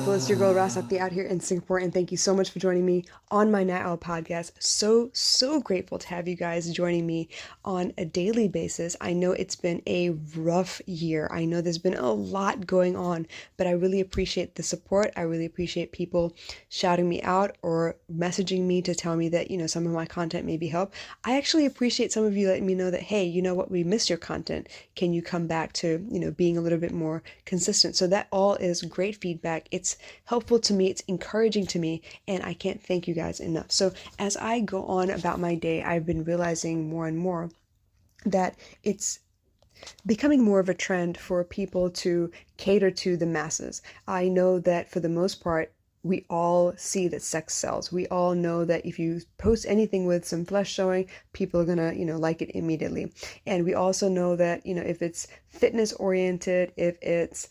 people? It's your girl Rasakti out here in Singapore, and thank you so much for joining me on my Night Owl podcast. So grateful to have you guys joining me on a daily basis. I know it's been a rough year. I know there's been a lot going on, but I really appreciate the support. I really appreciate people shouting me out or messaging me to tell me that, some of my content maybe help. I actually appreciate some of you letting me know that, hey, you know what, we missed your content. Can you come back to, being a little bit more consistent? So that all is great feedback. It's helpful to me, it's encouraging to me, and I can't thank you guys enough. So as I go on about my day, I've been realizing more and more that it's becoming more of a trend for people to cater to the masses. I know that for the most part, we all see that sex sells. We all know that if you post anything with some flesh showing, people are gonna, like it immediately. And we also know that, if it's fitness oriented, if it's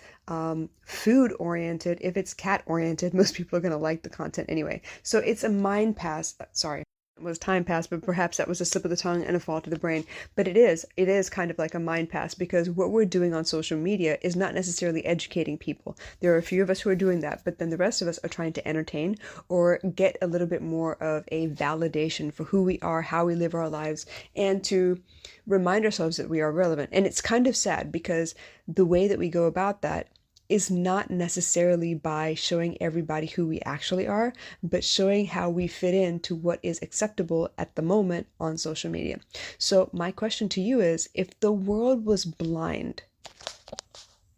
food oriented, if it's cat oriented, most people are gonna like the content anyway. So it's a mind pass. Sorry, was time pass, but perhaps that was a slip of the tongue and a fault of the brain. But it is kind of like a mind pass, because what we're doing on social media is not necessarily educating people. There are a few of us who are doing that, but then the rest of us are trying to entertain or get a little bit more of a validation for who we are, how we live our lives, and to remind ourselves that we are relevant. And it's kind of sad because the way that we go about that is not necessarily by showing everybody who we actually are, but showing how we fit into what is acceptable at the moment on social media. So my question to you is, if the world was blind,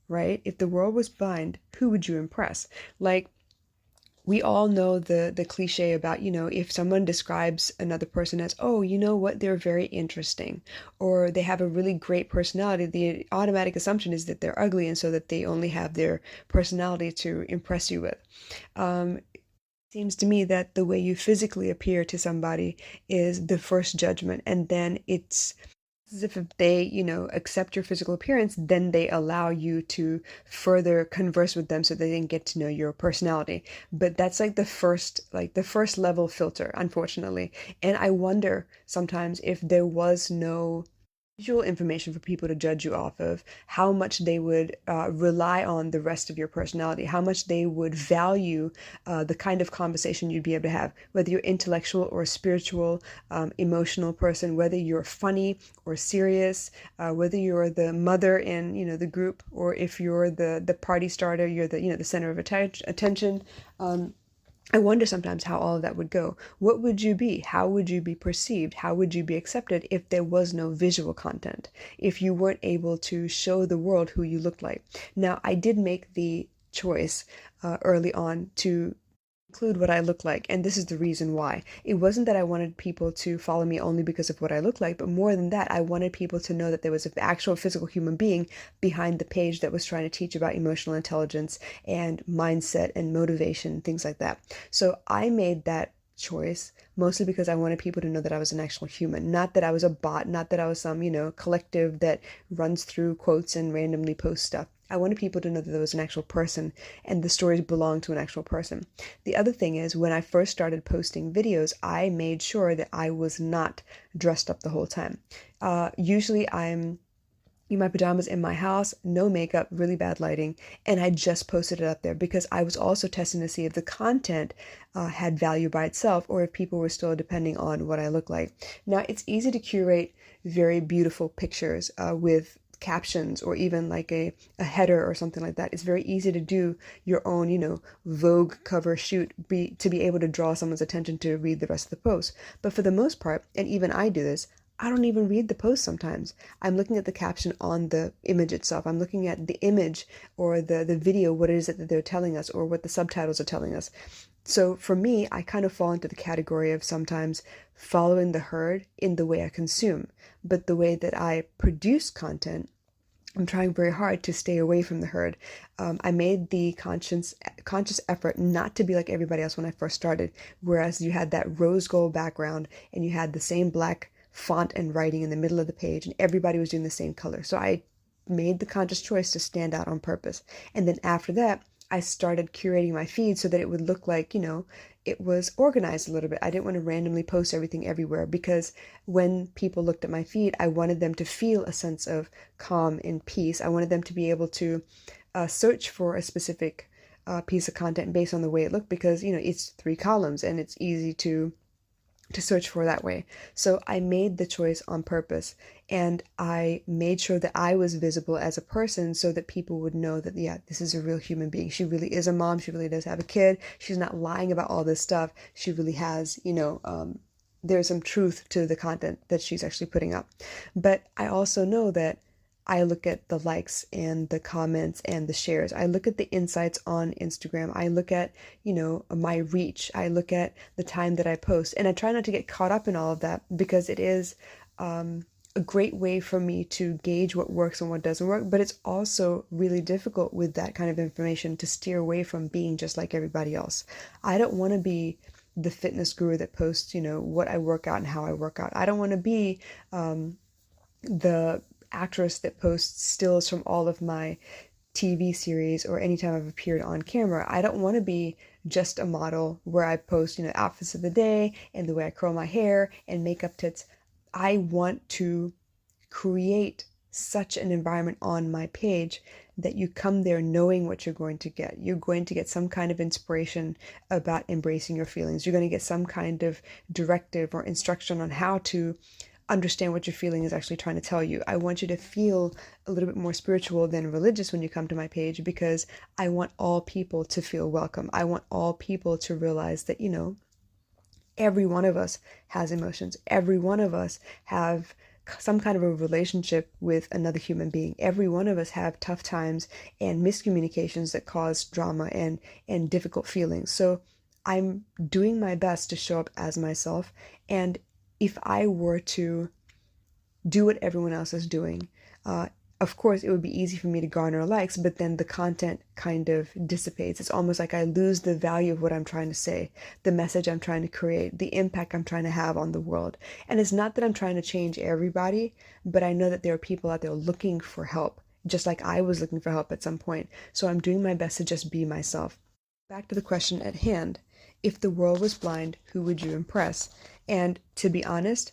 right? If the world was blind, who would you impress? Like, we all know the cliche about, if someone describes another person as, oh, you know what, they're very interesting, or they have a really great personality, the automatic assumption is that they're ugly, and so that they only have their personality to impress you with. Seems to me that the way you physically appear to somebody is the first judgment, and then it's as if they, accept your physical appearance, then they allow you to further converse with them so they can get to know your personality. But that's like the first level filter, unfortunately. And I wonder sometimes if there was no visual information for people to judge you off of, how much they would rely on the rest of your personality, how much they would value the kind of conversation you'd be able to have, whether you're intellectual or spiritual, emotional person, whether you're funny or serious, whether you're the mother in, the group, or if you're the party starter, you're the center of attention. I wonder sometimes how all of that would go. What would you be? How would you be perceived? How would you be accepted if there was no visual content? If you weren't able to show the world who you looked like? Now, I did make the choice early on to include what I look like, and this is the reason why. It wasn't that I wanted people to follow me only because of what I look like, but more than that, I wanted people to know that there was an actual physical human being behind the page that was trying to teach about emotional intelligence and mindset and motivation, things like that. So I made that choice mostly because I wanted people to know that I was an actual human, not that I was a bot, not that I was some, collective that runs through quotes and randomly posts stuff. I wanted people to know that there was an actual person and the stories belong to an actual person. The other thing is, when I first started posting videos, I made sure that I was not dressed up the whole time. Usually I'm in my pajamas in my house, no makeup, really bad lighting, and I just posted it up there because I was also testing to see if the content had value by itself, or if people were still depending on what I look like. Now, it's easy to curate very beautiful pictures with captions, or even like a header or something like that. It's very easy to do your own, Vogue cover shoot to be able to draw someone's attention to read the rest of the post. But for the most part, and even I do this, I don't even read the post sometimes. I'm looking at the caption on the image itself. I'm looking at the image or the video, what it is that they're telling us, or what the subtitles are telling us. So for me, I kind of fall into the category of sometimes following the herd in the way I consume, but the way that I produce content, I'm trying very hard to stay away from the herd. I made the conscious effort not to be like everybody else when I first started, whereas you had that rose gold background and you had the same black font and writing in the middle of the page, and everybody was doing the same color. So I made the conscious choice to stand out on purpose. And then after that, I started curating my feed so that it would look like, it was organized a little bit. I didn't want to randomly post everything everywhere, because when people looked at my feed, I wanted them to feel a sense of calm and peace. I wanted them to be able to search for a specific piece of content based on the way it looked, because it's 3 columns and it's easy to search for that way. So I made the choice on purpose, and I made sure that I was visible as a person so that people would know that, yeah, this is a real human being. She really is a mom. She really does have a kid. She's not lying about all this stuff. She really has, there's some truth to the content that she's actually putting up. But I also know that I look at the likes and the comments and the shares. I look at the insights on Instagram. I look at, my reach. I look at the time that I post. And I try not to get caught up in all of that, because it is a great way for me to gauge what works and what doesn't work. But it's also really difficult with that kind of information to steer away from being just like everybody else. I don't want to be the fitness guru that posts, what I work out and how I work out. I don't want to be the actress that posts stills from all of my TV series or anytime I've appeared on camera. I don't want to be just a model where I post, outfits of the day and the way I curl my hair and makeup tips. I want to create such an environment on my page that you come there knowing what you're going to get. You're going to get some kind of inspiration about embracing your feelings. You're going to get some kind of directive or instruction on how to understand what your feeling is actually trying to tell you. I want you to feel a little bit more spiritual than religious when you come to my page, because I want all people to feel welcome. I want all people to realize that, every one of us has emotions. Every one of us have some kind of a relationship with another human being. Every one of us have tough times and miscommunications that cause drama and difficult feelings. So I'm doing my best to show up as myself. And if I were to do what everyone else is doing, of course, it would be easy for me to garner likes, but then the content kind of dissipates. It's almost like I lose the value of what I'm trying to say, the message I'm trying to create, the impact I'm trying to have on the world. And it's not that I'm trying to change everybody, but I know that there are people out there looking for help, just like I was looking for help at some point. So I'm doing my best to just be myself. Back to the question at hand. If the world was blind, who would you impress? And to be honest,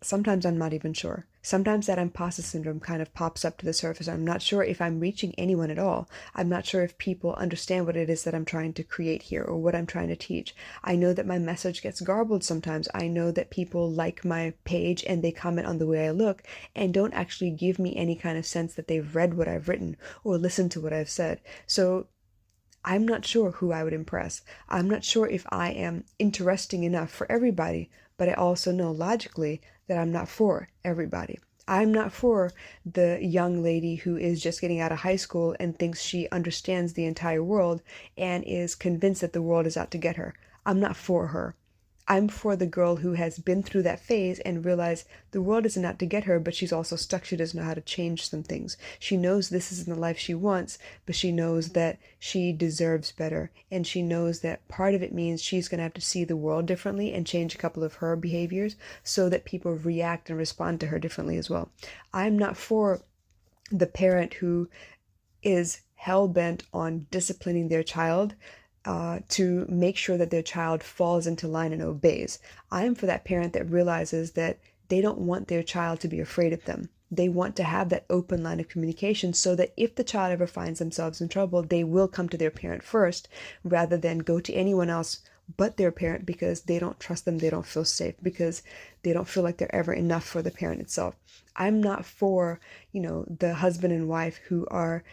sometimes I'm not even sure. Sometimes that imposter syndrome kind of pops up to the surface. I'm not sure if I'm reaching anyone at all. I'm not sure if people understand what it is that I'm trying to create here or what I'm trying to teach. I know that my message gets garbled sometimes. I know that people like my page and they comment on the way I look and don't actually give me any kind of sense that they've read what I've written or listened to what I've said. So I'm not sure who I would impress. I'm not sure if I am interesting enough for everybody, but I also know logically that I'm not for everybody. I'm not for the young lady who is just getting out of high school and thinks she understands the entire world and is convinced that the world is out to get her. I'm not for her. I'm for the girl who has been through that phase and realized the world isn't out to get her, but she's also stuck. She doesn't know how to change some things. She knows this isn't the life she wants, but she knows that she deserves better. And she knows that part of it means she's going to have to see the world differently and change a couple of her behaviors so that people react and respond to her differently as well. I'm not for the parent who is hell-bent on disciplining their child to make sure that their child falls into line and obeys. I am for that parent that realizes that they don't want their child to be afraid of them. They want to have that open line of communication so that if the child ever finds themselves in trouble, they will come to their parent first rather than go to anyone else but their parent because they don't trust them, they don't feel safe, because they don't feel like they're ever enough for the parent itself. I'm not for, the husband and wife who are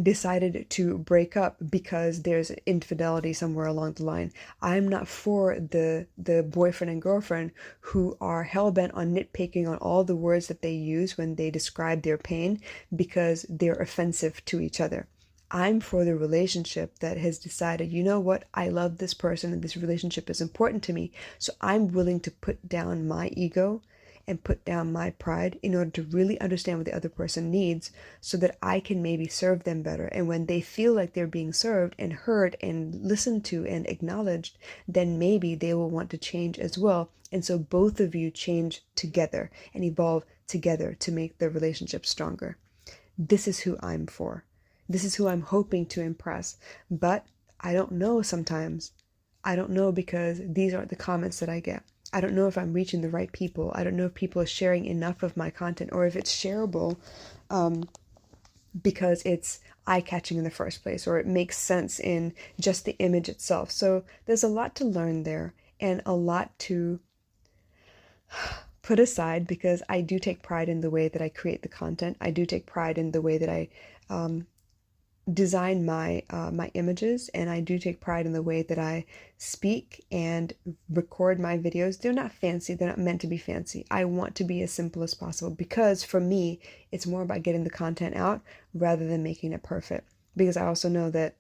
decided to break up because there's infidelity somewhere along the line. I'm not for the boyfriend and girlfriend who are hell-bent on nitpicking on all the words that they use when they describe their pain because they're offensive to each other. I'm for the relationship that has decided, you know what, I love this person and this relationship is important to me, so I'm willing to put down my ego and put down my pride in order to really understand what the other person needs so that I can maybe serve them better. And when they feel like they're being served and heard and listened to and acknowledged, then maybe they will want to change as well. And so both of you change together and evolve together to make the relationship stronger. This is who I'm for. This is who I'm hoping to impress. But I don't know sometimes. I don't know because these aren't the comments that I get. I don't know if I'm reaching the right people. I don't know if people are sharing enough of my content or if it's shareable because it's eye-catching in the first place, or it makes sense in just the image itself. So there's a lot to learn there and a lot to put aside, because I do take pride in the way that I create the content. I do take pride in the way that I design my images, and I do take pride in the way that I speak and record my videos. They're not fancy. They're not meant to be fancy. I want to be as simple as possible, because for me, it's more about getting the content out rather than making it perfect. Because I also know that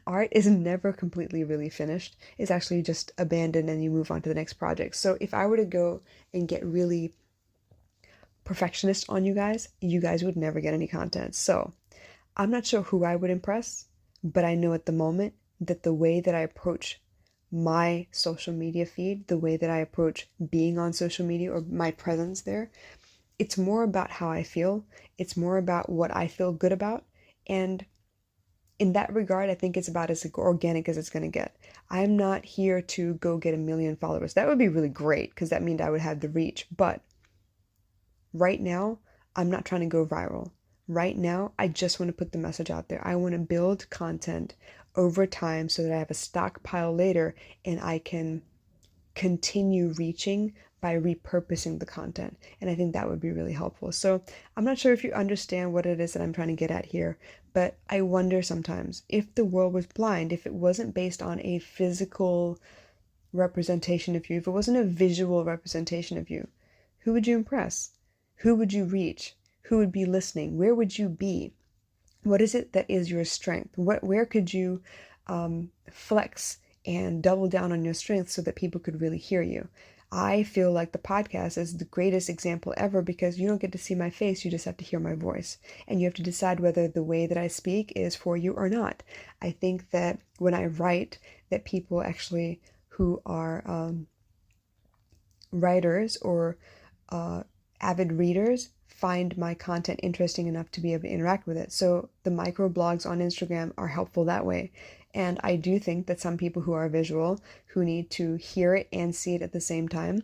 art is never completely really finished. It's actually just abandoned and you move on to the next project. So if I were to go and get really perfectionist on you guys would never get any content. So I'm not sure who I would impress, but I know at the moment that the way that I approach my social media feed, the way that I approach being on social media or my presence there, it's more about how I feel. It's more about what I feel good about. And in that regard, I think it's about as organic as it's going to get. I'm not here to go get 1 million followers. That would be really great, because that means I would have the reach. But right now, I'm not trying to go viral. Right now, I just want to put the message out there. I want to build content over time so that I have a stockpile later and I can continue reaching by repurposing the content. And I think that would be really helpful. So I'm not sure if you understand what it is that I'm trying to get at here, but I wonder sometimes if the world was blind, if it wasn't based on a physical representation of you, if it wasn't a visual representation of you, who would you impress? Who would you reach? Who would be listening? Where would you be? What is it that is your strength? Where could you flex and double down on your strengths so that people could really hear you? I feel like the podcast is the greatest example ever, because you don't get to see my face, you just have to hear my voice. And you have to decide whether the way that I speak is for you or not. I think that when I write, that people actually who are writers or avid readers find my content interesting enough to be able to interact with it. So the micro blogs on Instagram are helpful that way. And I do think that some people who are visual, who need to hear it and see it at the same time,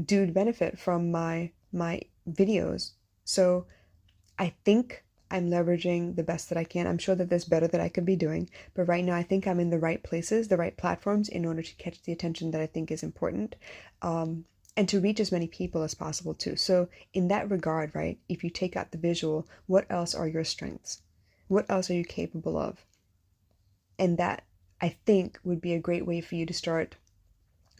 do benefit from my videos. So I think I'm leveraging the best that I can. I'm sure that there's better that I could be doing, but right now I think I'm in the right places, the right platforms, in order to catch the attention that I think is important. And to reach as many people as possible too. So in that regard, right, if you take out the visual, what else are your strengths? What else are you capable of? And that, I think, would be a great way for you to start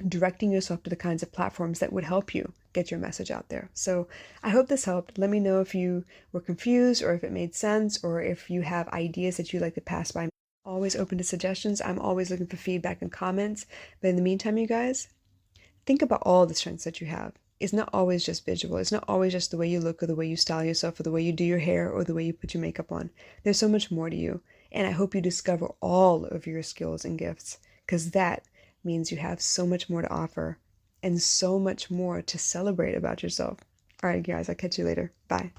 directing yourself to the kinds of platforms that would help you get your message out there. So I hope this helped. Let me know if you were confused, or if it made sense, or if you have ideas that you'd like to pass by. Always open to suggestions. I'm always looking for feedback and comments. But in the meantime, you guys, think about all the strengths that you have. It's not always just visual. It's not always just the way you look, or the way you style yourself, or the way you do your hair, or the way you put your makeup on. There's so much more to you. And I hope you discover all of your skills and gifts, because that means you have so much more to offer and so much more to celebrate about yourself. All right, guys, I'll catch you later. Bye.